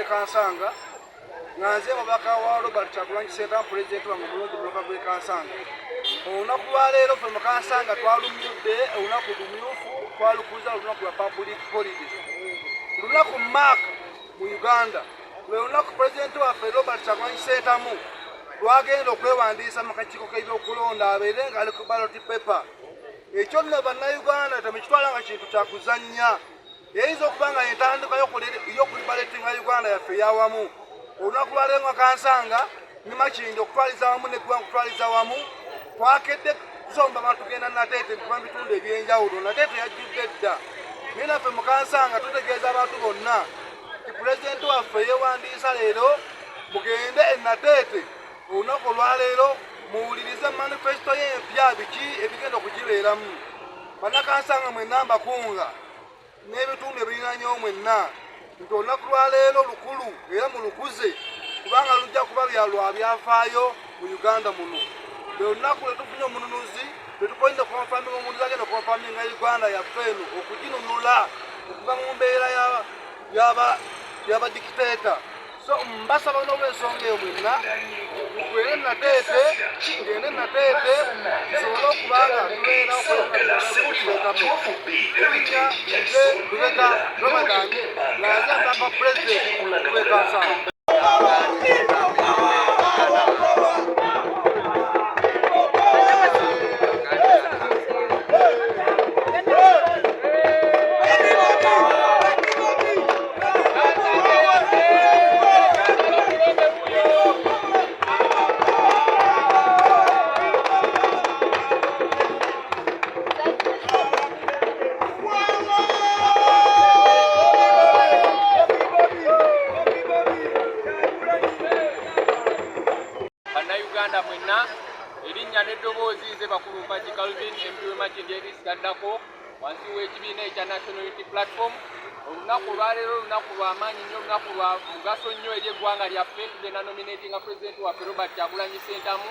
Kansanga nganze mabaka wa Robert Chagulanyi Center President wa Mulonzi Bloka bwe Kansanga olunaku lwa leero ffe mu Kansanga twalumyudde olunaku lumyufu twalukuza olunaku lwa public holiday olunaku mark mu Uganda lwe lunaku President waffe Robert Chagulanyi Center mu lwagenda okwewandiisa mu kakiiko k'ebyokulonda abeere ng'ali ku ballot paper ekyo nno bannayuganda temukitwala nga kintu kyakuzannya yeyinza okuba nga entandika y'okulibaletinga Uganda yaffe yawamu olunaku lwa leero Kansanga ne Makindi okutwaliza wamu neggwanga okutwaliza wamu twakedde kusomba abantu tugenda Nateete kuba mu bitundu ebyenjawulo Nateete yajjudde dda naye naffe mu Kansanga tutegeeza abantu bonna ti pulezidenti waffe yeewandiisa leero mugende e Nateete olunaku olwa leero muwulirize manifesito y'empya biki ebigenda okugibeeramu bannakansanga mwenna mbakunga n'ebitundu ebiriraanye mwenna nti olunaku lwa leero lukulu era mulukuze kubanga lujja kuba lwa byafaayo mu Uganda muno lwe lunaku lwe tufunye omununuzi lwe tukoinde konfaminga omununuzi agenda konfaminga Uganda yaffe eno okuginunula okuva mu mbeera y'abadikiteeta so mbasaba n'olw'ensonga eyo mwenna tugende Nateete tugende Nateete tusobole okubanga tubeera Lubega Ramadan ng'aze mbaka pulezidenti w'e Kansanga. Erinnya n'eddoboozi nze bakulumba Calvin empiwe Makindi erisigaddako wansi w'ekibiina ekya National Unity Platform olunaku olwaleero olunaku lw'amaanyi nnyo olunaku lwa mugaso nnyo eri eggwanga lyaffe tugenda nominatinga pulezidenti waffe Robert Chagulanyi Ssentamu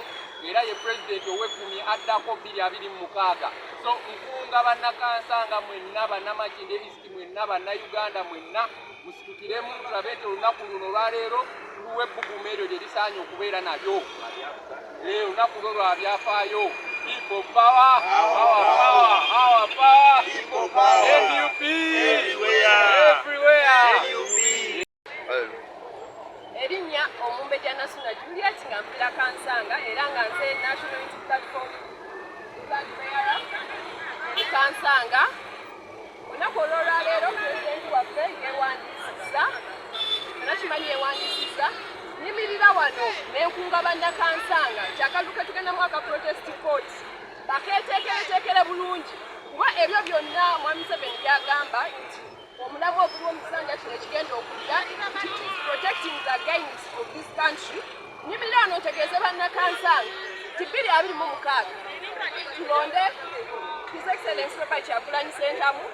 era ye pulezidenti ow'ekkumi addako 2026 so nkunga bannakansanga mwenna bannamakindi east mwenna bannayuganda mwenna musitukiremu tulabe nti olunaku luno olwaleero luwa ebbugumu eryo lye lisaanye okubeera nalyo olunaku lwo lwa byafaayo people power our power people power NUP everywhere Erinnya Omumbejja National Juliet nga mpira Kansanga era nga nze National Unity Platform Kansanga olunaku olw'olwaleero pulezidenti waffe yeewandiisizza nakimanyi yeewandiisizza nyimirira wano n'enkunga bannakansanga kyakaluke tugenda mwaka protest court bakeeteekereteekere bulungi kuba ebyo byonna mwami Museveni byagamba nti omulamu oguli omukisanja kino ekigenda okudda protecting the gains of this country nyimirira wano ntegeeze bannakansanga ti 2026 tulonde His Excellency Robert Chagulanyi Ssentamu